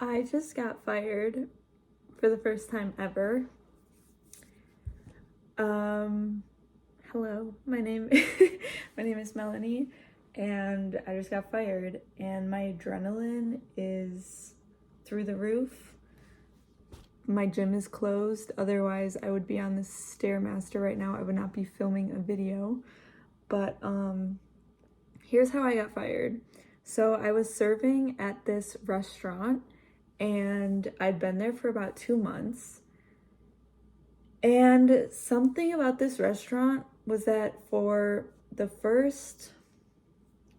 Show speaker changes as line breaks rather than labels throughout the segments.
I just got fired for the first time ever. Um, Hello, my name my name is Melanie, and I just got fired, and my adrenaline is through the roof. My gym is closed, otherwise I would be on the Stairmaster right now. I would not be filming a video. But here's how I got fired. So I was serving at this restaurant and I'd been there for about 2 months. And something about this restaurant was that for the first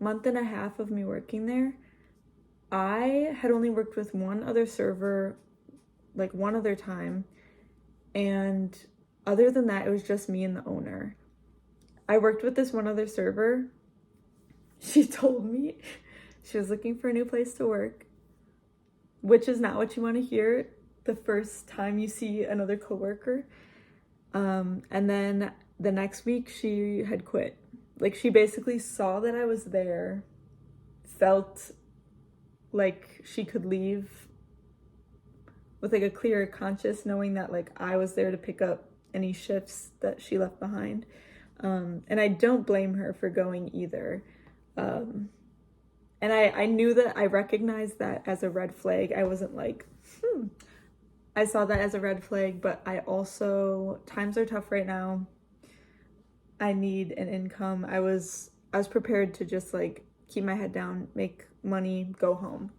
month and a half of me working there, I had only worked with one other server, like one other time. And other than that, it was just me and the owner. I worked with this one other server. She told me she was looking for a new place to work, which is not what you want to hear the first time you see another coworker. And then the next week she had quit. Like, she basically saw that I was there, felt like she could leave with like a clearer conscience, knowing that like I was there to pick up any shifts that she left behind. And I don't blame her for going either. And I knew that I recognized that as a red flag. I wasn't like, I saw that as a red flag, but I also, times are tough right now. I need an income. I was prepared to just like keep my head down, make money, go home.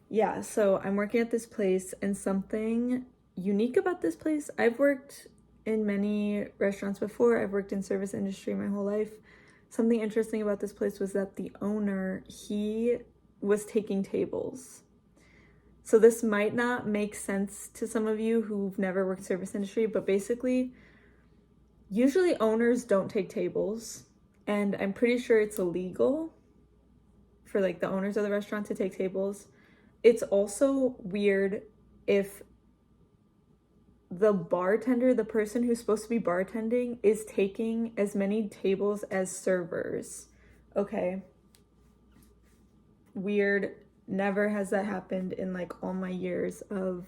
Yeah, so I'm working at this place, and something unique about this place, I've worked in many restaurants before. I've worked in service industry my whole life. Something interesting about this place was that the owner, he was taking tables. So this might not make sense to some of you who've never worked service industry, but basically, usually owners don't take tables, and I'm pretty sure it's illegal for like the owners of the restaurant to take tables. It's also weird if the bartender, the person who's supposed to be bartending, is taking as many tables as servers. Okay. Weird. Never has that happened in like all my years of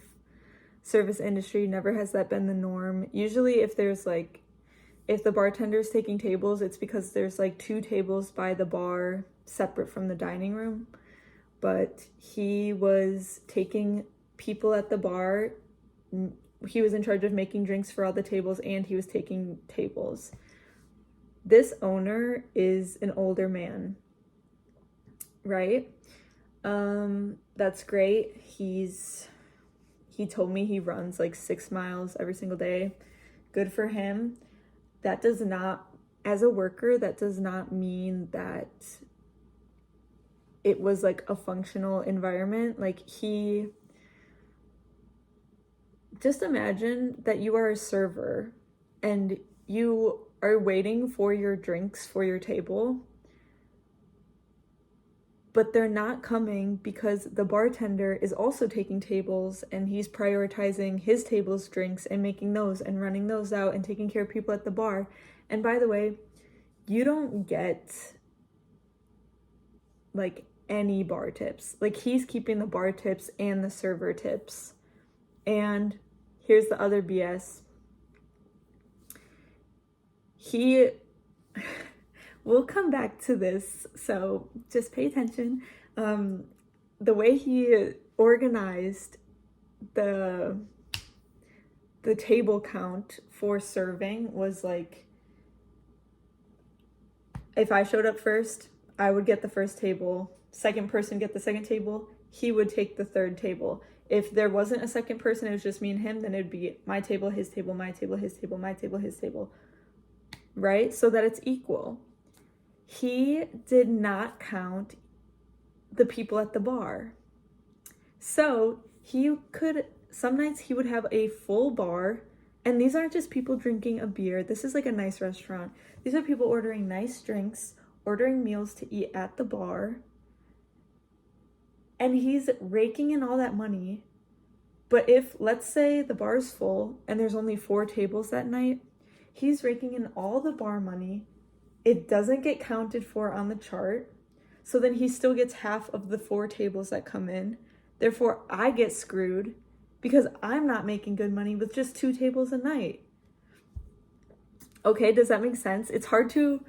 service industry. Never has that been the norm. Usually if the bartender's taking tables, it's because there's like 2 tables by the bar separate from the dining room. But he was taking people at the bar. He was in charge of making drinks for all the tables, and he was taking tables. This owner is an older man, right? That's great. He told me he runs like 6 miles every single day. Good for him. That does not, as a worker, that does not mean that it was like a functional environment. Like, just imagine that you are a server and you are waiting for your drinks for your table, but they're not coming because the bartender is also taking tables, and he's prioritizing his table's drinks and making those and running those out and taking care of people at the bar. And by the way, you don't get like any bar tips. Like, he's keeping the bar tips and the server tips. And here's the other BS. We'll come back to this, so just pay attention. The way he organized the table count for serving was like, if I showed up first, I would get the first table. Second person get the second table. He would take the third table. If there wasn't a second person, it was just me and him, then it'd be my table, his table, my table, his table, my table, his table, right? So that it's equal. He did not count the people at the bar. So some nights he would have a full bar, and these aren't just people drinking a beer. This is like a nice restaurant. These are people ordering nice drinks, ordering meals to eat at the bar. And he's raking in all that money. But if, let's say, the bar's full and there's only 4 tables that night, he's raking in all the bar money. It doesn't get counted for on the chart. So then he still gets half of the 4 tables that come in. Therefore, I get screwed because I'm not making good money with just 2 tables a night. Okay, does that make sense? It's hard to,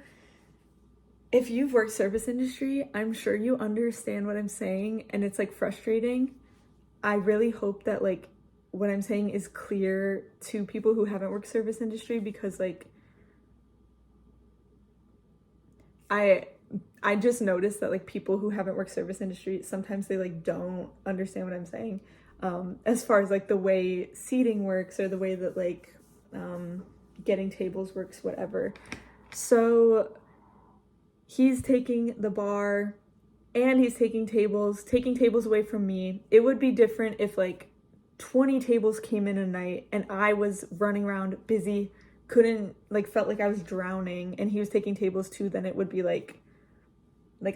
if you've worked service industry, I'm sure you understand what I'm saying, and it's like frustrating. I really hope that like what I'm saying is clear to people who haven't worked service industry, because like I just noticed that like people who haven't worked service industry, sometimes they like don't understand what I'm saying, as far as like the way seating works or the way that like getting tables works, whatever. So he's taking the bar and he's taking tables away from me. It would be different if like 20 tables came in a night and I was running around busy, couldn't, like, felt like I was drowning, and he was taking tables too. Then it would be like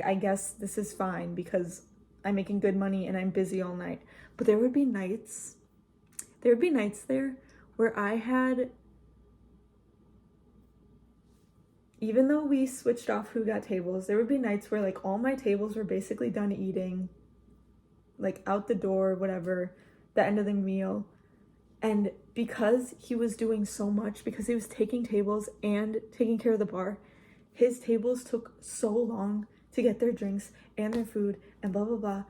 I guess this is fine because I'm making good money and I'm busy all night. But there would be nights there where I had, even though we switched off who got tables, there would be nights where like all my tables were basically done eating, like out the door, whatever, the end of the meal. And because he was doing so much, because he was taking tables and taking care of the bar, his tables took so long to get their drinks and their food and blah, blah, blah.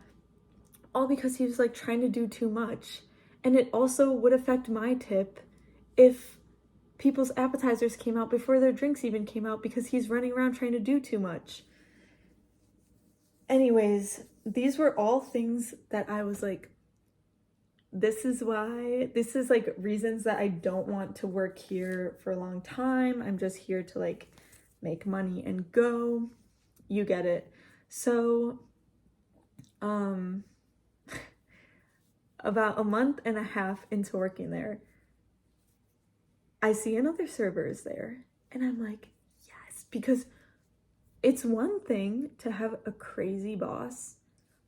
All because he was like trying to do too much. And it also would affect my tip if people's appetizers came out before their drinks even came out, because he's running around trying to do too much. Anyways, these were all things that I was like, this is like reasons that I don't want to work here for a long time. I'm just here to like make money and go. You get it. So, about a month and a half into working there, I see another server is there, and I'm like, yes, because it's one thing to have a crazy boss,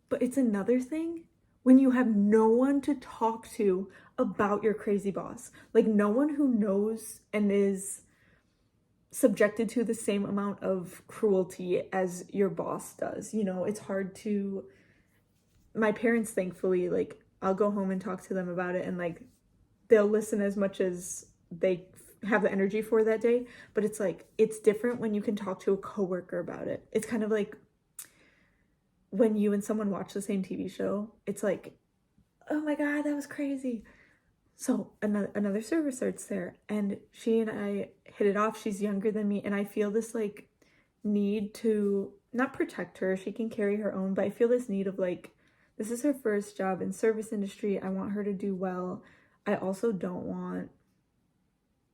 but it's another thing when you have no one to talk to about your crazy boss. Like, no one who knows and is subjected to the same amount of cruelty as your boss does. You know, it's hard to, my parents, thankfully, like, I'll go home and talk to them about it, and like they'll listen as much as they have the energy for that day. But it's like, it's different when you can talk to a coworker about it. It's kind of like when you and someone watch the same TV show, it's like, oh my God, that was crazy. So another server starts there, and she and I hit it off. She's younger than me, and I feel this like need to not protect her. She can carry her own, but I feel this need of like, this is her first job in service industry. I want her to do well. I also don't want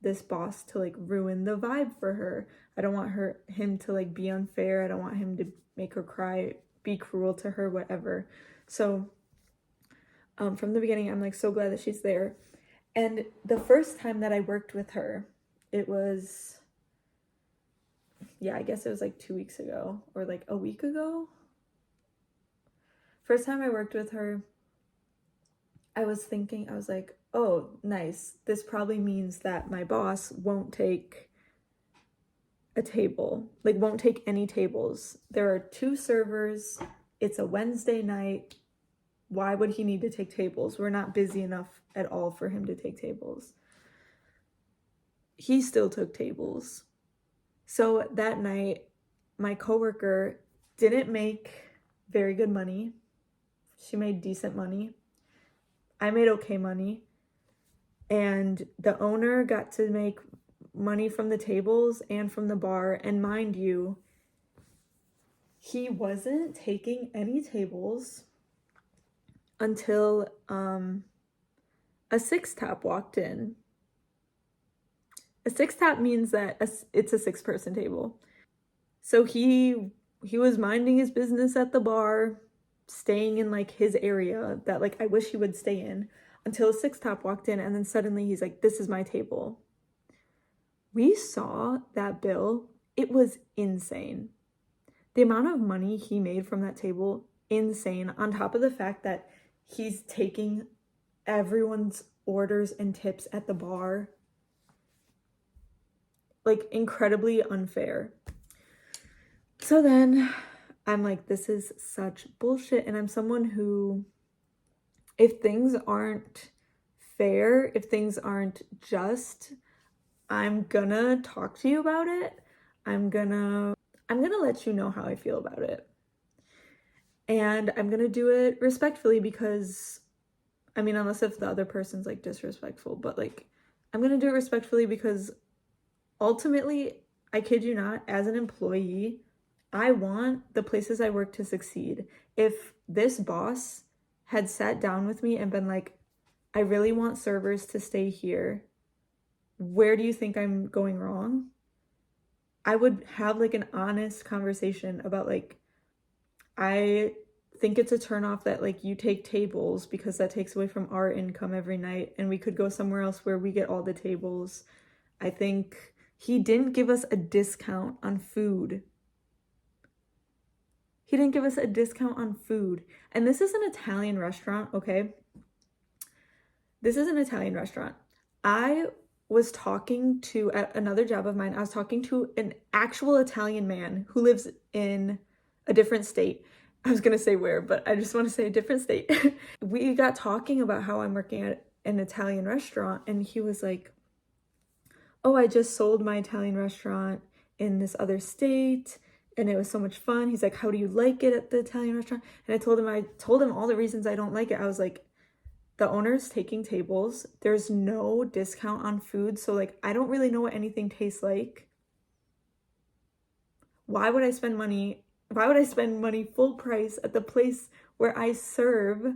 this boss to like ruin the vibe for her. I don't want him to like be unfair. I don't want him to make her cry, be cruel to her, whatever. So from the beginning, I'm like so glad that she's there. And the first time that I worked with her, it was, yeah, I guess it was like 2 weeks ago or like a week ago. First time I worked with her, I was thinking, I was like, oh, nice. This probably means that my boss won't take a table, like won't take any tables. There are 2 servers. It's a Wednesday night. Why would he need to take tables? We're not busy enough at all for him to take tables. He still took tables. So that night, my coworker didn't make very good money. She made decent money. I made okay money. And the owner got to make money from the tables and from the bar. And mind you, he wasn't taking any tables until a 6-top walked in. A 6-top means that it's a 6-person table. So he was minding his business at the bar, staying in like his area that like I wish he would stay in, until a 6-top walked in, and then suddenly he's like, this is my table. We saw that bill. It was insane. The amount of money he made from that table, insane, on top of the fact that he's taking everyone's orders and tips at the bar. Like, incredibly unfair. So then I'm like, this is such bullshit. And I'm someone who, if things aren't fair, if things aren't just, I'm gonna talk to you about it. I'm gonna let you know how I feel about it. And I'm gonna do it respectfully because, I mean, unless if the other person's like disrespectful, but like, I'm gonna do it respectfully because ultimately, I kid you not, as an employee, I want the places I work to succeed. If this boss had sat down with me and been like, I really want servers to stay here, where do you think I'm going wrong? I would have like an honest conversation about like, I think it's a turnoff that like you take tables because that takes away from our income every night and we could go somewhere else where we get all the tables. I think he didn't give us a discount on food. He didn't give us a discount on food. And this is an Italian restaurant, okay? This is an Italian restaurant. I was talking to, at another job of mine, I was talking to an actual Italian man who lives in a different state. I was gonna say where, but I just want to say a different state. We got talking about how I'm working at an Italian restaurant, and he was like, oh, I just sold my Italian restaurant in this other state, and it was so much fun. He's like, how do you like it at the Italian restaurant? And I told him all the reasons I don't like it. I was like, the owner's taking tables. There's no discount on food. So like, I don't really know what anything tastes like. Why would I spend money full price at the place where I serve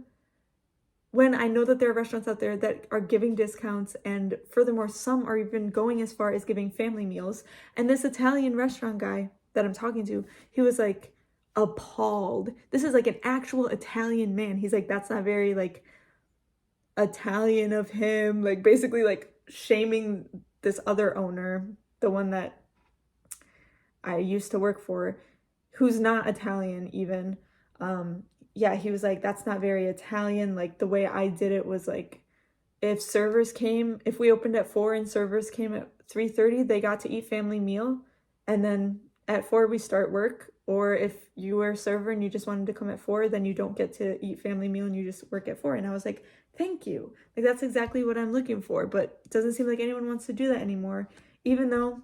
when I know that there are restaurants out there that are giving discounts, and furthermore, some are even going as far as giving family meals? And this Italian restaurant guy that I'm talking to, he was like appalled. This is like an actual Italian man. He's like, that's not very like Italian of him, like basically like shaming this other owner, the one that I used to work for, who's not Italian even. Yeah, he was like, that's not very Italian. Like the way I did it was like, if we opened at 4 and servers came at 3:30, they got to eat family meal, and then at 4 we start work. Or if you were a server and you just wanted to come at 4, then you don't get to eat family meal and you just work at 4. And I was like, thank you. Like that's exactly what I'm looking for. But it doesn't seem like anyone wants to do that anymore, even though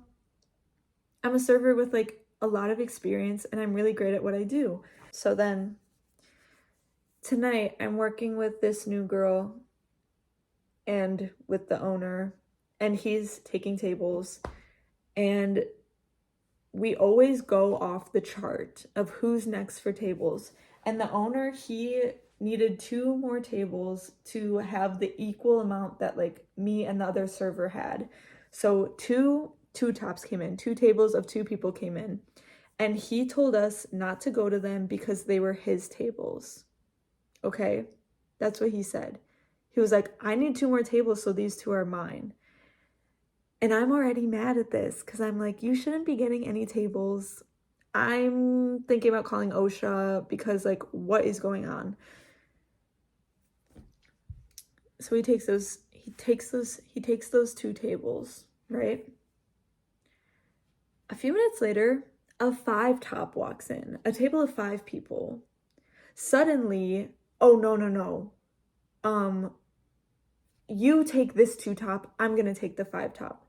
I'm a server with like a lot of experience and I'm really great at what I do. So then tonight I'm working with this new girl and with the owner, and he's taking tables, and we always go off the chart of who's next for tables. And the owner, he needed 2 more tables to have the equal amount that like me and the other server had. So two tops came in, 2 tables of 2 people came in. And he told us not to go to them because they were his tables. Okay? That's what he said. He was like, I need 2 more tables, so these 2 are mine. And I'm already mad at this because I'm like, you shouldn't be getting any tables. I'm thinking about calling OSHA because like, what is going on? So he takes those 2 tables, right? A few minutes later, a 5 top walks in, a table of 5 people. Suddenly, oh no. You take this 2 top, I'm gonna take the 5 top.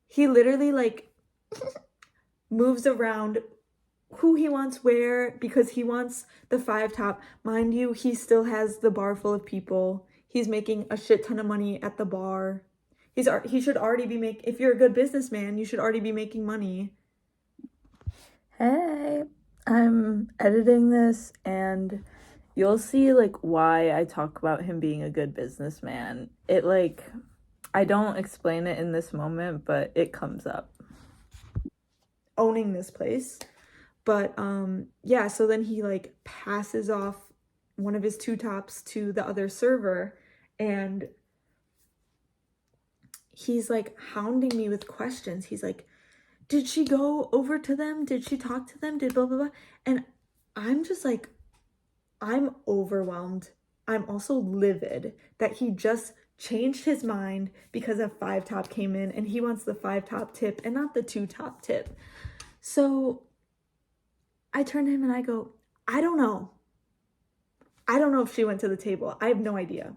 He literally like moves around who he wants where because he wants the 5 top. Mind you, he still has the bar full of people. He's making a shit ton of money at the bar. He should already be if you're a good businessman, you should already be making money. Hey, I'm editing this and you'll see like why I talk about him being a good businessman. It like, I don't explain it in this moment, but it comes up. Owning this place. But yeah, so then he like passes off one of his 2 tops to the other server, and he's like hounding me with questions. He's like, did she go over to them? Did she talk to them? Did blah blah blah? And I'm just like, I'm overwhelmed. I'm also livid that he just changed his mind because a 5 top came in and he wants the 5 top tip and not the 2 top tip. So I turn to him and I go, I don't know. I don't know if she went to the table. I have no idea.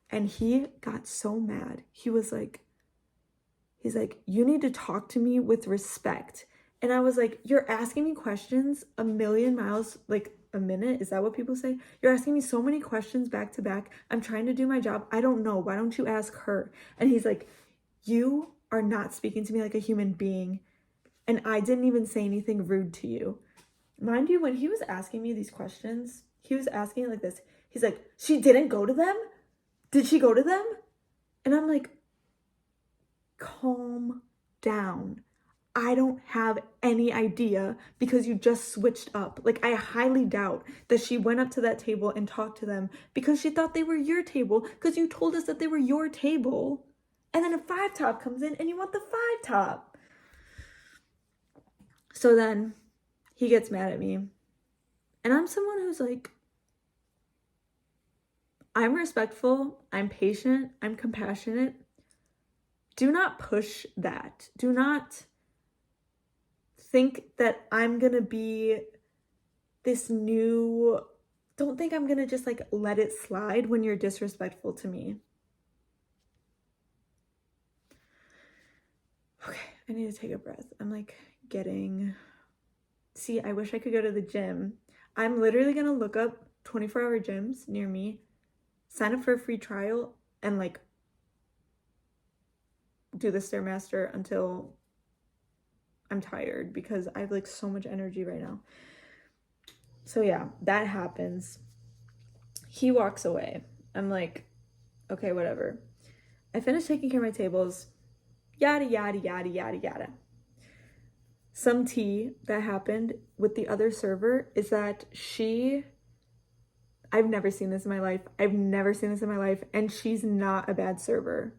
And he got so mad. He's like, you need to talk to me with respect. And I was like, you're asking me questions a million miles, like a minute. Is that what people say? You're asking me so many questions back to back. I'm trying to do my job. I don't know. Why don't you ask her? And he's like, you are not speaking to me like a human being. And I didn't even say anything rude to you. Mind you, when he was asking me these questions, he was asking it like this. He's like, she didn't go to them? Did she go to them? And I'm like, calm down. I don't have any idea because you just switched up. Like, I highly doubt that she went up to that table and talked to them because she thought they were your table because you told us that they were your table. And then a 5-top comes in and you want the 5-top. So then he gets mad at me. And I'm someone who's like, I'm respectful, I'm patient, I'm compassionate. Do not push that. Do not think that I'm gonna be this new, don't think I'm gonna just like let it slide when you're disrespectful to me. Okay, I need to take a breath. I'm like see, I wish I could go to the gym. I'm literally gonna look up 24-hour gyms near me, sign up for a free trial, and like do the Stairmaster until I'm tired because I have like so much energy right now. So yeah, that happens. He walks away. I'm like, okay, whatever. I finish taking care of my tables. Yada, yada, yada, yada, yada. Some tea that happened with the other server is that I've never seen this in my life. And she's not a bad server.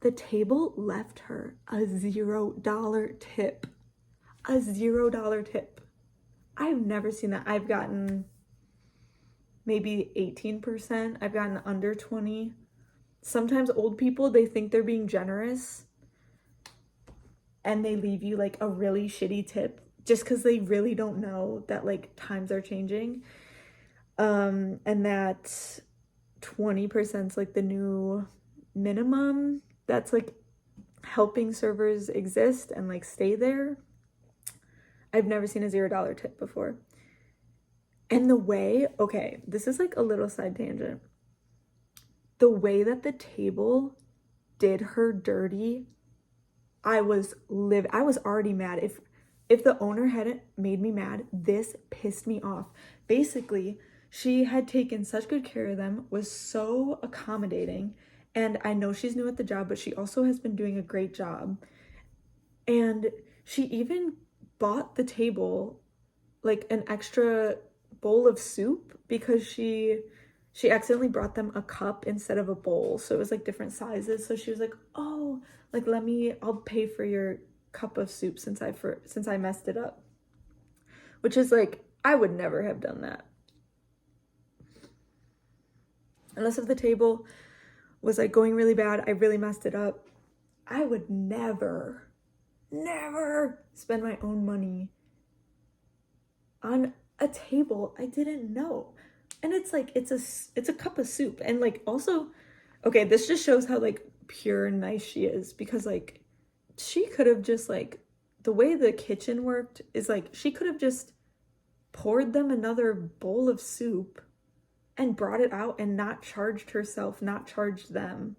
The table left her a $0 tip. A $0 tip. I've never seen that. I've gotten maybe 18%. I've gotten under 20. Sometimes old people, they think they're being generous and they leave you like a really shitty tip just because they really don't know that like times are changing. And that 20% is like the new minimum that's like helping servers exist and like stay there. I've never seen a $0 tip before. And the way, okay, this is like a little side tangent. The way that the table did her dirty, I was already mad. If the owner hadn't made me mad, this pissed me off. Basically, she had taken such good care of them, was so accommodating, and I know she's new at the job, but she also has been doing a great job. And she even bought the table like an extra bowl of soup because she accidentally brought them a cup instead of a bowl, so it was like different sizes. So she was like, oh, like I'll pay for your cup of soup since I messed it up, which is like, I would never have done that unless if the table was like going really bad, I really messed it up. I would never spend my own money on a table I didn't know. And it's like, it's a cup of soup. And like, also, okay, this just shows how like pure and nice she is, because like she could have just like, the way the kitchen worked is like she could have just poured them another bowl of soup and brought it out and not charged herself, not charged them.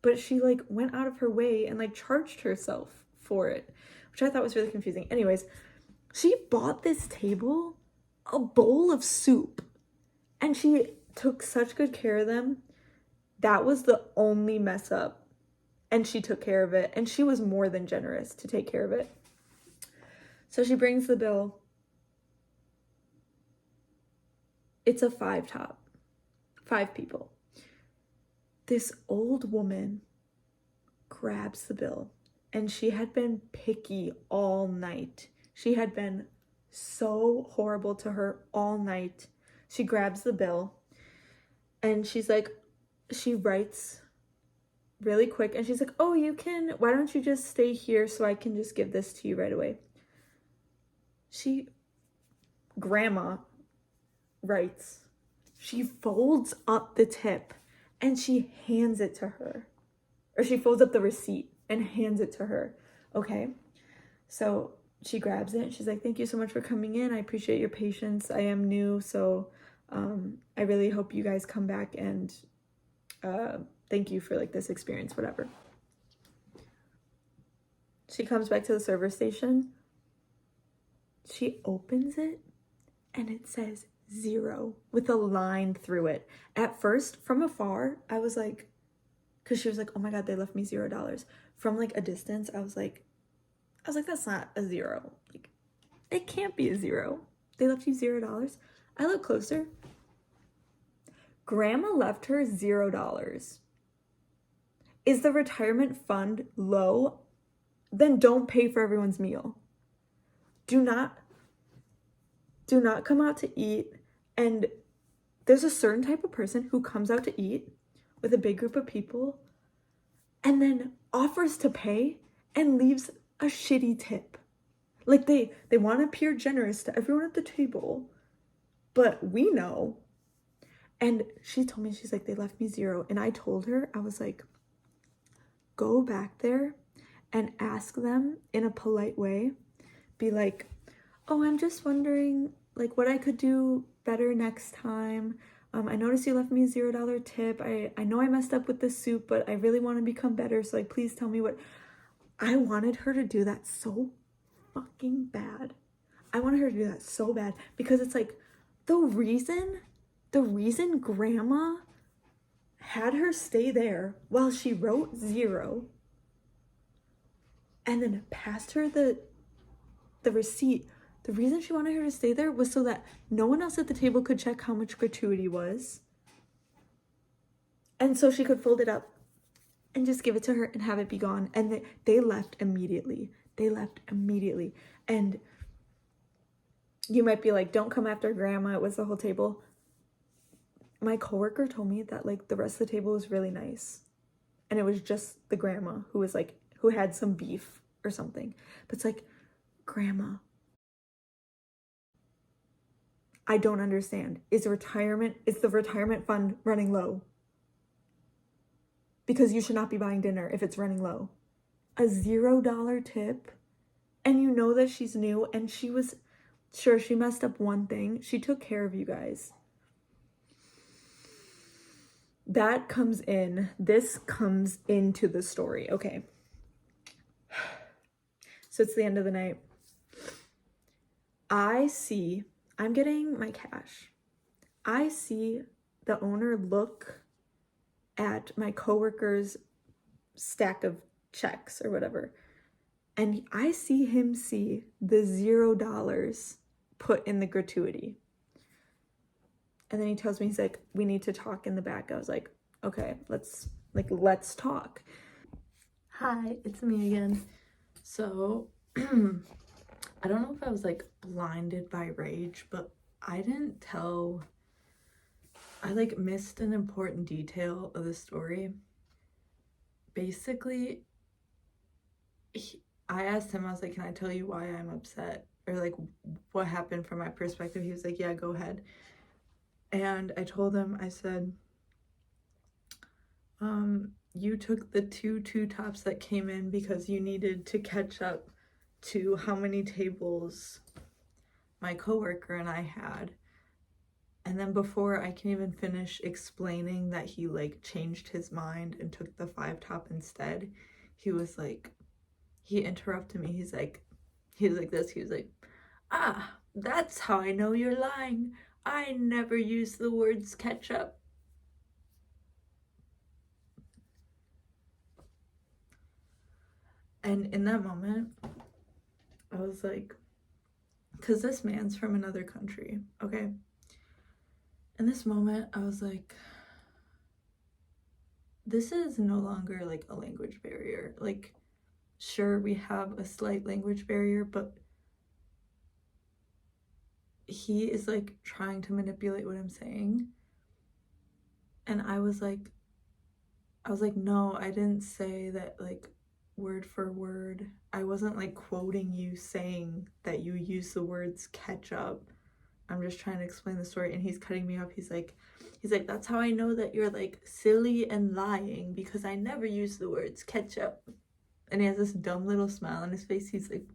But she like went out of her way and like charged herself for it, which I thought was really confusing. Anyways, she bought this table a bowl of soup and she took such good care of them. That was the only mess up, and she took care of it, and she was more than generous to take care of it. So she brings the bill. It's a 5-top, 5 people. This old woman grabs the bill, and she had been picky all night. She had been so horrible to her all night. She grabs the bill and she's like, she writes really quick. And she's like, oh, why don't you just stay here so I can just give this to you right away? Grandma writes, she folds up the tip and she hands it to her. Or she folds up the receipt and hands it to her. Okay. So she grabs it and she's like, thank you so much for coming in. I appreciate your patience. I am new, so I really hope you guys come back, and thank you for like this experience, whatever. She comes back to the server station. She opens it and it says 0 with a line through it. At first, from afar, I was like, because she was like, oh my God, they left me $0. From like a distance, I was like, that's not a 0. Like, it can't be a 0. They left you $0. I look closer. Grandma left her $0. Is the retirement fund low? Then don't pay for everyone's meal. Do not come out to eat. And there's a certain type of person who comes out to eat with a big group of people and then offers to pay and leaves a shitty tip. Like they want to appear generous to everyone at the table, but we know. And she told me, she's like, they left me 0. And I told her, I was like, go back there and ask them in a polite way. Be like, oh, I'm just wondering like what I could do better next time. I noticed you left me a $0 tip. I know I messed up with the soup, but I really want to become better. So like, please tell me what. I wanted her to do that so fucking bad. I wanted her to do that so bad because it's like the reason grandma had her stay there while she wrote 0 and then passed her the receipt. The reason she wanted her to stay there was so that no one else at the table could check how much gratuity was. And so she could fold it up and just give it to her and have it be gone. And they left immediately. And you might be like, don't come after grandma. It was the whole table. My coworker told me that like the rest of the table was really nice. And it was just the grandma who was like, who had some beef or something. But it's like, grandma, I don't understand. Is the retirement fund running low? Because you should not be buying dinner if it's running low. A $0 tip, and you know that she's new, and she was, sure, she messed up one thing. She took care of you guys. This comes into the story. Okay. So it's the end of the night. I'm getting my cash. I see the owner look at my coworker's stack of checks or whatever, and I see him see the $0 put in the gratuity. And then he tells me, he's like, we need to talk in the back. I was like, okay, let's talk. Hi, it's me again. So I don't know if I was like blinded by rage, but I like missed an important detail of the story. Basically, I asked him, I was like, can I tell you why I'm upset? Or like what happened from my perspective? He was like, yeah, go ahead. And I told him, I said, you took the two tops that came in because you needed to catch up to how many tables my coworker and I had. And then before I can even finish explaining that he like changed his mind and took the 5 top instead, he interrupted me. He was like, that's how I know you're lying. I never use the words ketchup. And in that moment, I was like, because this man's from another country, okay? In this moment, I was like, this is no longer like a language barrier. Like, sure, we have a slight language barrier, but he is like trying to manipulate what I'm saying. And I was like, I was like, no, I didn't say that like word for word. I wasn't like quoting you saying that you use the words ketchup. I'm just trying to explain the story. And he's cutting me off. He's like, that's how I know that you're like silly and lying, because I never use the words ketchup. And he has this dumb little smile on his face. He's like,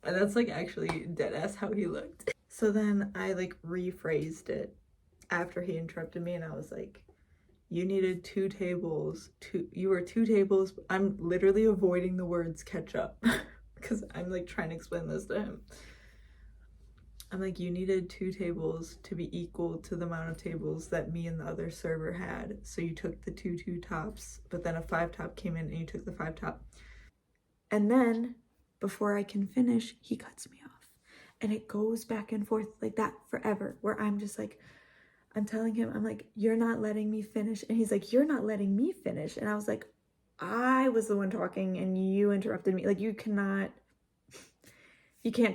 and that's like actually dead ass how he looked. So then I like rephrased it after he interrupted me, and I was like, you needed 2 tables. You were 2 tables. I'm literally avoiding the words ketchup because I'm like trying to explain this to him. I'm like, you needed 2 tables to be equal to the amount of tables that me and the other server had. So you took the 2 tops, but then a 5 top came in and you took the 5 top. And then before I can finish, he cuts me off. And it goes back and forth like that forever, where I'm just like, I'm telling him, I'm like, you're not letting me finish. And he's like, you're not letting me finish. And I was like, I was the one talking and you interrupted me. Like, you can't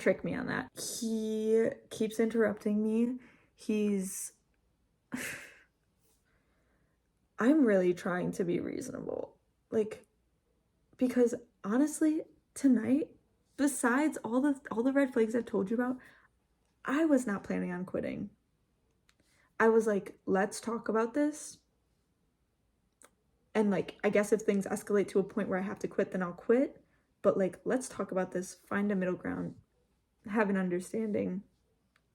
trick me on that. He keeps interrupting me. I'm really trying to be reasonable. Like, because honestly, tonight, besides all the red flags I've told you about, I was not planning on quitting. I was like, let's talk about this. And like, I guess if things escalate to a point where I have to quit, then I'll quit. But like, let's talk about this, find a middle ground, have an understanding.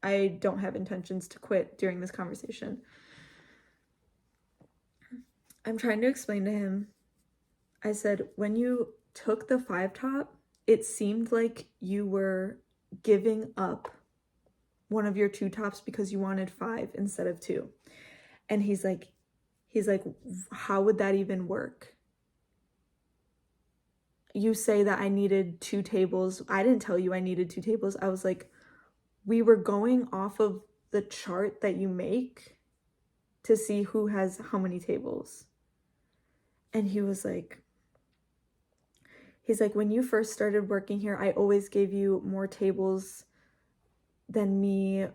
I don't have intentions to quit during this conversation. I'm trying to explain to him. I said, when you took the 5 top, it seemed like you were giving up one of your 2 tops because you wanted 5 instead of 2. And he's like, how would that even work? You say that I needed 2 tables. I didn't tell you I needed 2 tables. I was like, we were going off of the chart that you make to see who has how many tables. And he's like, when you first started working here, I always gave you more tables than me.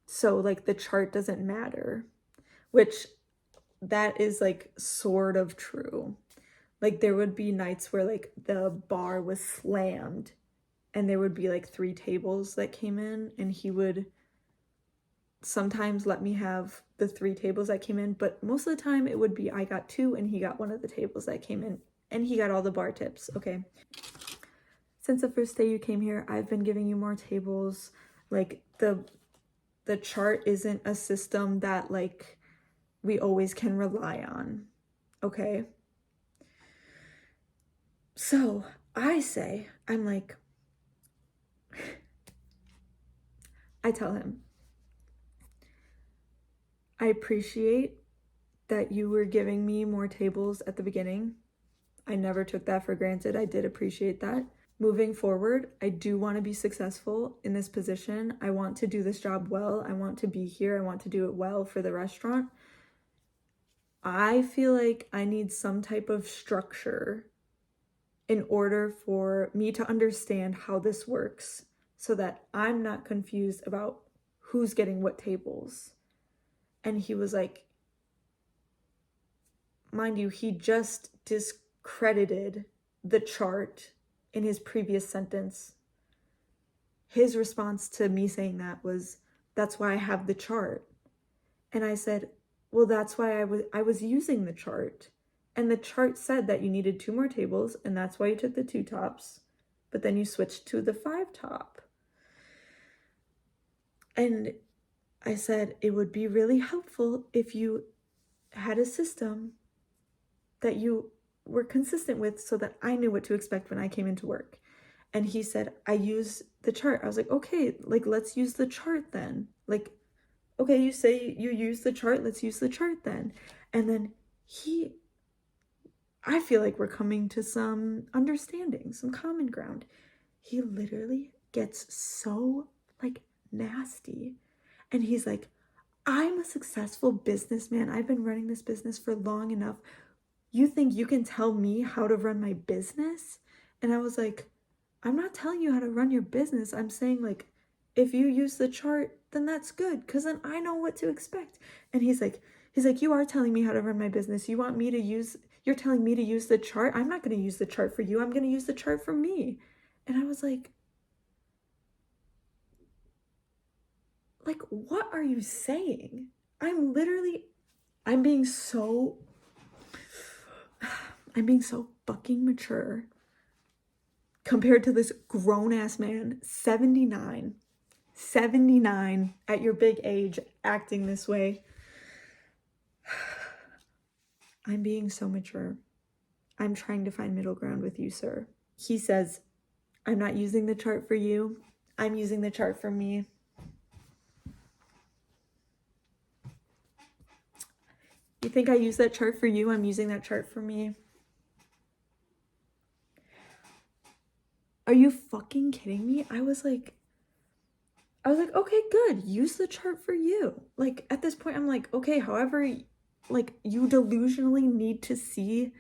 So like the chart doesn't matter, which that is like sort of true. Like there would be nights where like the bar was slammed and there would be like 3 tables that came in, and he would sometimes let me have the 3 tables that came in, but most of the time it would be I got 2 and he got one of the tables that came in, and he got all the bar tips. Okay. Since the first day you came here, I've been giving you more tables. Like the chart isn't a system that like we always can rely on. Okay. So I say, I'm like, I tell him, I appreciate that you were giving me more tables at the beginning. I never took that for granted. I did appreciate that. Moving forward, I do want to be successful in this position. I want to do this job well. I want to be here. I want to do it well for the restaurant. I feel like I need some type of structure in order for me to understand how this works so that I'm not confused about who's getting what tables. And he was like, mind you, he just discredited the chart in his previous sentence. His response to me saying that was, that's why I have the chart. And I said, well, that's why I was using the chart. And the chart said that you needed 2 more tables, and that's why you took the 2 tops, but then you switched to the 5 top. And I said, it would be really helpful if you had a system that you were consistent with so that I knew what to expect when I came into work. And he said, I use the chart. I was like, okay, like, let's use the chart then. Like, okay, you say you use the chart, let's use the chart then. And then I feel like we're coming to some understanding, some common ground. He literally gets so like nasty. And he's like, I'm a successful businessman. I've been running this business for long enough. You think you can tell me how to run my business? And I was like, I'm not telling you how to run your business. I'm saying like, if you use the chart, then that's good, because then I know what to expect. And he's like, you are telling me how to run my business. You're telling me to use the chart. I'm not going to use the chart for you. I'm going to use the chart for me. And I was like, what are you saying? I'm being so fucking mature compared to this grown-ass man, 79 at your big age, acting this way. I'm being so mature. I'm trying to find middle ground with you, sir. He says, I'm not using the chart for you. I'm using the chart for me. You think I use that chart for you? I'm using that chart for me. Are you fucking kidding me? I was like, okay, good. Use the chart for you. Like, at this point, I'm like, okay, however, like, you delusionally need to see,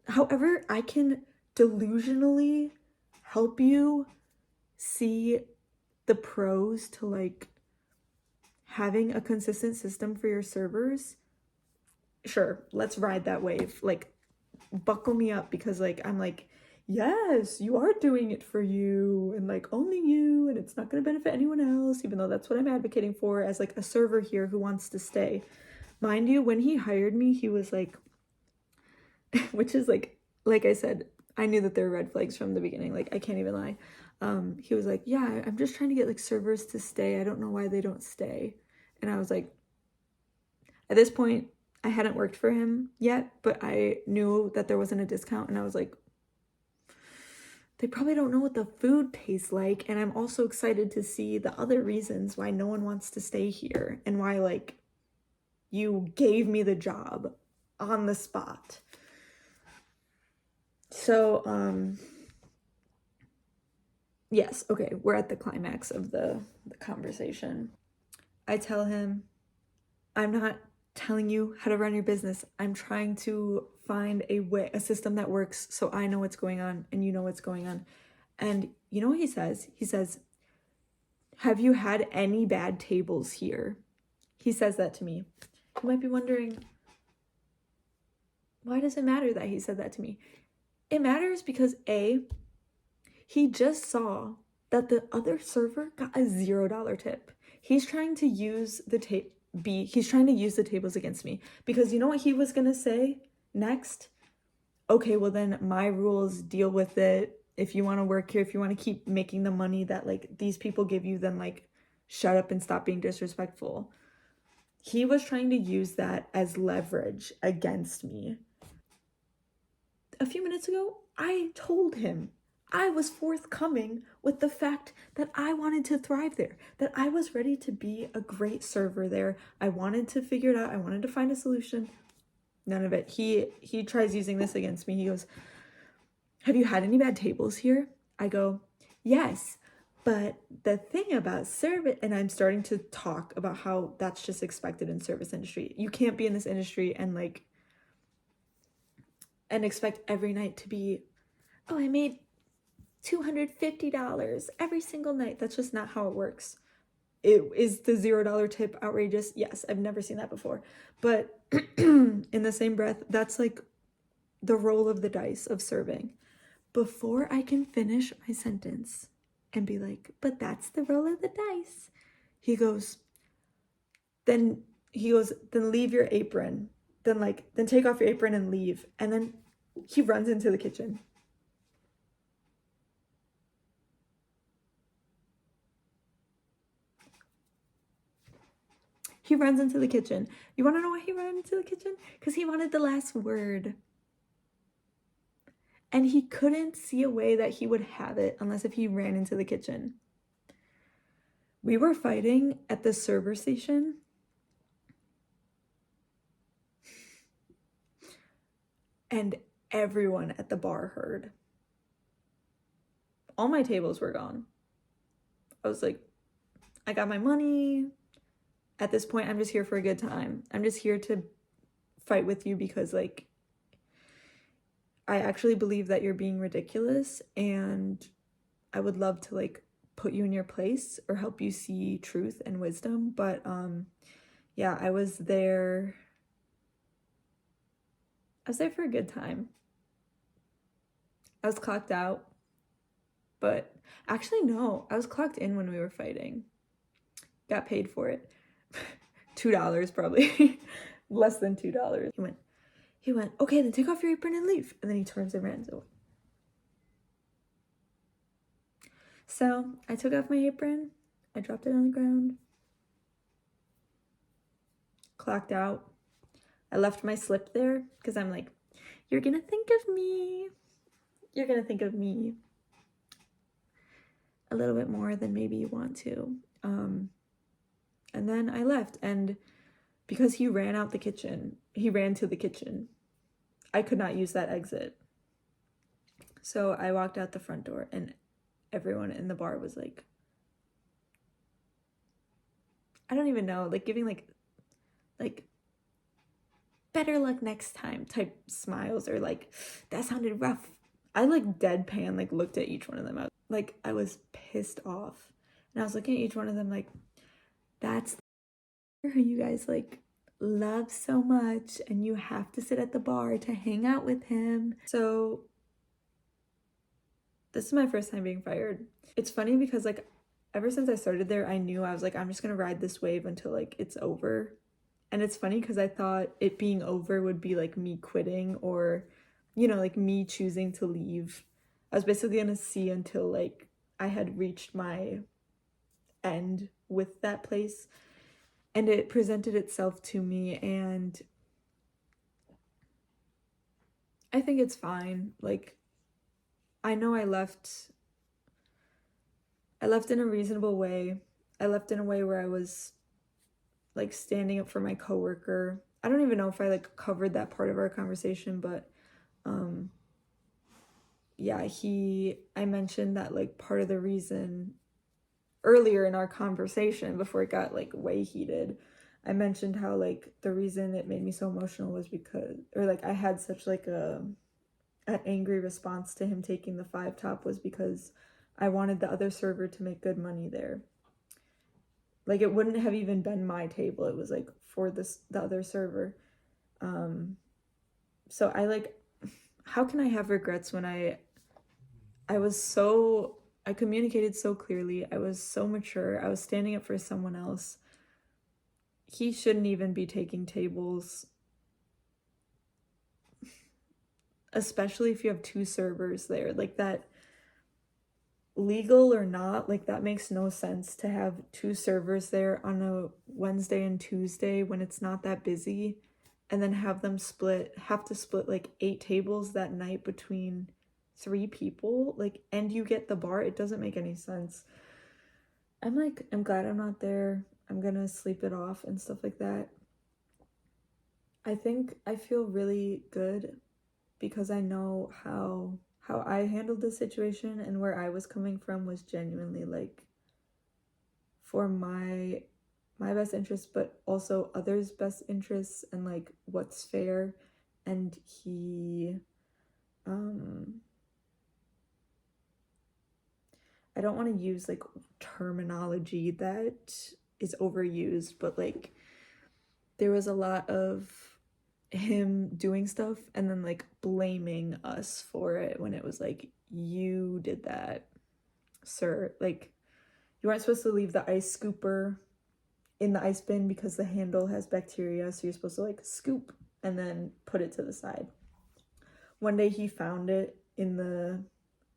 however I can delusionally help you see the pros to, like, having a consistent system for your servers, sure, let's ride that wave. Like, buckle me up, because, like, I'm like, yes, you are doing it for you, and, like, only you, and it's not going to benefit anyone else, even though that's what I'm advocating for as, like, a server here who wants to stay. Mind you, when he hired me, he was like, which is, like I said, I knew that there were red flags from the beginning. Like, I can't even lie. He was like, yeah, I'm just trying to get, like, servers to stay. I don't know why they don't stay. And I was like, at this point, I hadn't worked for him yet, but I knew that there wasn't a discount, and I was like, they probably don't know what the food tastes like, and I'm also excited to see the other reasons why no one wants to stay here, and why, like, you gave me the job on the spot. So, yes, okay, we're at the climax of the conversation. I tell him, I'm not telling you how to run your business. I'm trying to find a system that works so I know what's going on and you know what's going on. And you know what he says? He says, have you had any bad tables here? He says that to me. You might be wondering, why does it matter that he said that to me? It matters because A, he just saw that the other server got a $0 tip. He's trying to use the he's trying to use the tables against me, because you know what he was gonna say next? Okay, well then my rules, deal with it. If you want to work here, if you want to keep making the money that, like, these people give you, then, like, shut up and stop being disrespectful. He was trying to use that as leverage against me. A few minutes ago, I told him, I was forthcoming with the fact that I wanted to thrive there, that I was ready to be a great server there. I wanted to figure it out. I wanted to find a solution. None of it. He tries using this against me. He goes, have you had any bad tables here? I go, yes, but the thing about service, and I'm starting to talk about how that's just expected in service industry. You can't be in this industry and, like, and expect every night to be, oh, I made $250 every single night. That's just not how it works. Is the $0 tip outrageous? Yes, I've never seen that before. But in the same breath, that's, like, the roll of the dice of serving. Before I can finish my sentence and be like, but that's the roll of the dice, he goes, then leave your apron. Then take off your apron and leave. And then he runs into the kitchen. He runs into the kitchen. You want to know why he ran into the kitchen? Because he wanted the last word. And he couldn't see a way that he would have it unless if he ran into the kitchen. We were fighting at the server station. And everyone at the bar heard. All my tables were gone. I was like, I got my money. At this point, I'm just here for a good time. I'm just here to fight with you because, like, I actually believe that you're being ridiculous, and I would love to, like, put you in your place or help you see truth and wisdom. But yeah, I was there for a good time. I was clocked out, but actually no, I was clocked in when we were fighting. Got paid for it. $2 probably. Less than $2. He went, okay, then take off your apron and leave. And then he turns and runs away. So I took off my apron, I dropped it on the ground, clocked out. I left my slip there because I'm like, you're gonna think of me. You're gonna think of me a little bit more than maybe you want to. And then I left, and because he ran to the kitchen, I could not use that exit. So I walked out the front door, and everyone in the bar was like, I don't even know, like giving like better luck next time type smiles, or like, that sounded rough. I like deadpan like looked at each one of them. I was pissed off, and I was looking at each one of them like, that's who you guys like love so much, and you have to sit at the bar to hang out with him. So this is my first time being fired. It's funny because like ever since I started there, I knew I was like, I'm just gonna ride this wave until like it's over. And it's funny because I thought it being over would be like me quitting, or like me choosing to leave. I was basically gonna see until like I had reached my end with that place, and it presented itself to me, and I think it's fine. Like, I know I left in a reasonable way. I left in a way where I was like standing up for my coworker. I don't even know if I like covered that part of our conversation, but yeah, I mentioned that like part of the reason earlier in our conversation before it got like way heated, I mentioned how like the reason it made me so emotional was because, or like I had such like an angry response to him taking the 5 top, was because I wanted the other server to make good money there. Like, it wouldn't have even been my table. It was like for the other server. So I like, how can I have regrets when I communicated so clearly. I was so mature. I was standing up for someone else. He shouldn't even be taking tables, especially if you have 2 servers there. Like, that, legal or not, like that makes no sense to have 2 servers there on a Wednesday and Tuesday when it's not that busy, and then have to split like 8 tables that night between 3 people, like, and you get the bar. It doesn't make any sense. I'm glad I'm not there. I'm gonna sleep it off and stuff like that. I think I feel really good because I know how I handled the situation, and where I was coming from was genuinely like for my best interest, but also others' best interests, and like what's fair. And he I don't want to use like terminology that is overused, but like there was a lot of him doing stuff and then like blaming us for it, when it was like, you did that, sir. Like, you weren't supposed to leave the ice scooper in the ice bin because the handle has bacteria, so you're supposed to like scoop and then put it to the side. One day he found it in the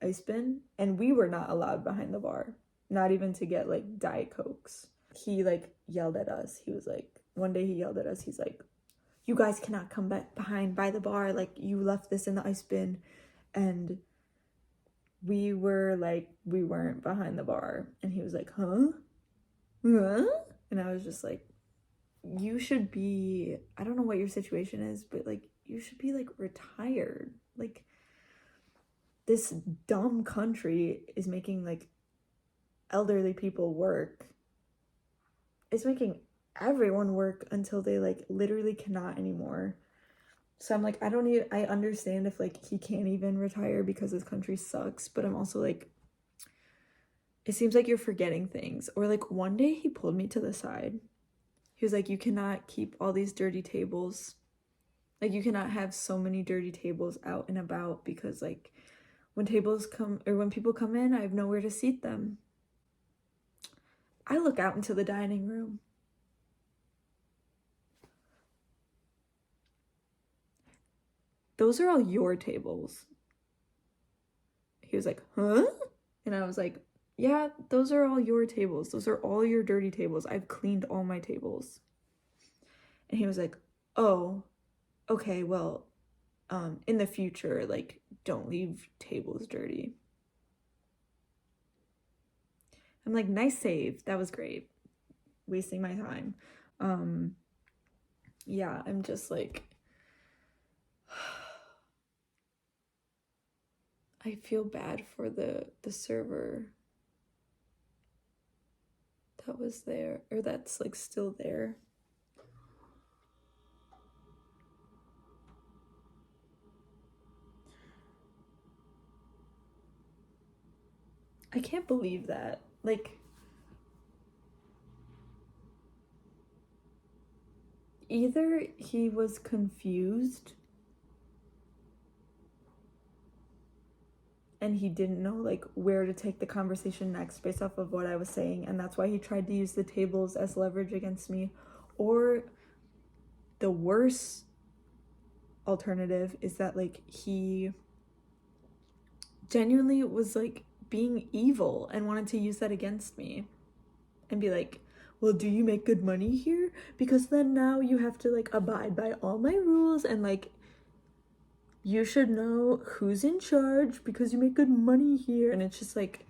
ice bin, and we were not allowed behind the bar, not even to get like Diet Cokes. He like yelled at us. One day he yelled at us, he's like, you guys cannot come back behind by the bar, like, you left this in the ice bin. And we were like, we weren't behind the bar. And he was like, huh? And I was just like, you should be, I don't know what your situation is, but like, you should be like retired. Like, this dumb country is making like elderly people work. It's making everyone work until they like literally cannot anymore. So I'm like, I understand if like he can't even retire because his country sucks, but I'm also like, it seems like you're forgetting things. Or like one day he pulled me to the side. He was like, you cannot keep all these dirty tables. Like, you cannot have so many dirty tables out and about because, like, when people come in, I have nowhere to seat them. I look out into the dining room. Those are all your tables. He was like, huh? And I was like, yeah, those are all your tables. Those are all your dirty tables. I've cleaned all my tables. And he was like, oh, okay, well, in the future, like, don't leave tables dirty. I'm like, nice save. That was great. Wasting my time. Yeah, I'm just like, I feel bad for the server that was there, or that's like still there. I can't believe that. Like, either he was confused and he didn't know like where to take the conversation next based off of what I was saying, and that's why he tried to use the tables as leverage against me, or the worst alternative is that like he genuinely was like being evil and wanted to use that against me and be like, well, do you make good money here? Because then now you have to like abide by all my rules, and like you should know who's in charge because you make good money here. And it's just like,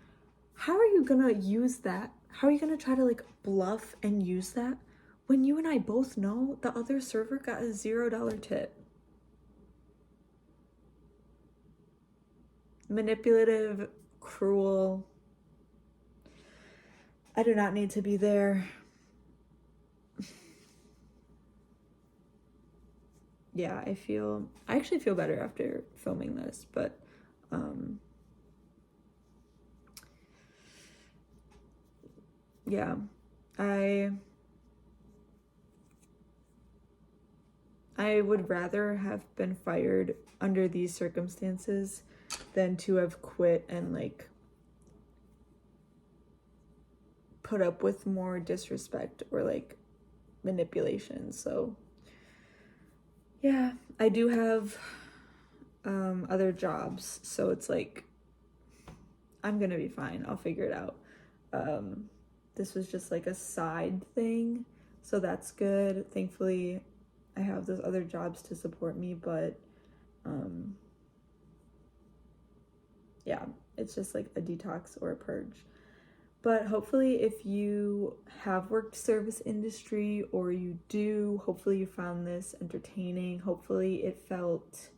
how are you gonna use that? How are you gonna try to like bluff and use that when you and I both know the other server got a $0 tip? Manipulative, cruel. I do not need to be there. Yeah, I actually feel better after filming this, but yeah, I would rather have been fired under these circumstances than to have quit and like put up with more disrespect or like manipulation. So yeah, I do have other jobs, so it's like I'm gonna be fine. I'll figure it out. This was just like a side thing, so that's good. Thankfully, I have those other jobs to support me, but yeah, it's just like a detox or a purge. But hopefully, if you have worked service industry or you do, hopefully you found this entertaining. Hopefully it felt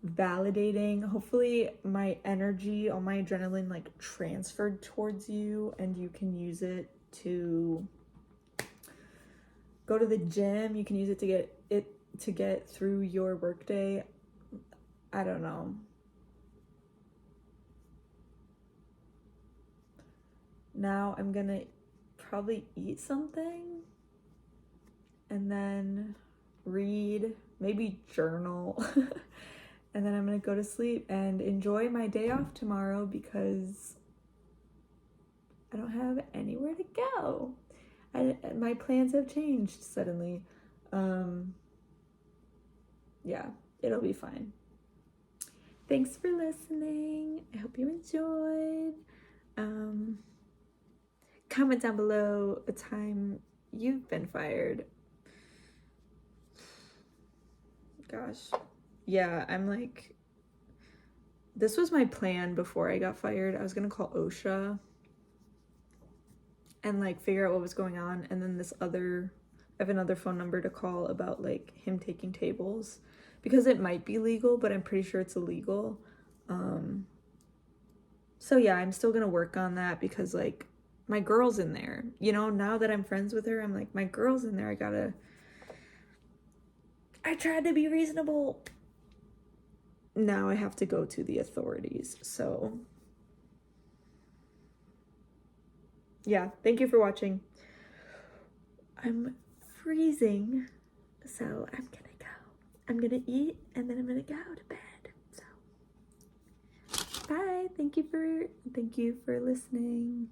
validating. Hopefully my energy, all my adrenaline like transferred towards you and you can use it to go to the gym. You can use it to get through your workday. I don't know. Now I'm gonna probably eat something and then read, maybe journal. And then I'm gonna go to sleep and enjoy my day off tomorrow because I don't have anywhere to go. My plans have changed suddenly. Yeah, it'll be fine. Thanks for listening. I hope you enjoyed. Comment down below a time you've been fired. Gosh. Yeah, I'm like, this was my plan before I got fired. I was gonna call OSHA and like figure out what was going on, and then I have another phone number to call about like him taking tables because it might be legal, but I'm pretty sure it's illegal. So yeah, I'm still gonna work on that because like my girl's in there, you know. Now that I'm friends with her, I'm like, my girl's in there. I tried to be reasonable. Now I have to go to the authorities. So yeah, thank you for watching. I'm freezing, so I'm gonna go. I'm gonna eat and then I'm gonna go to bed. So bye. Thank you for listening.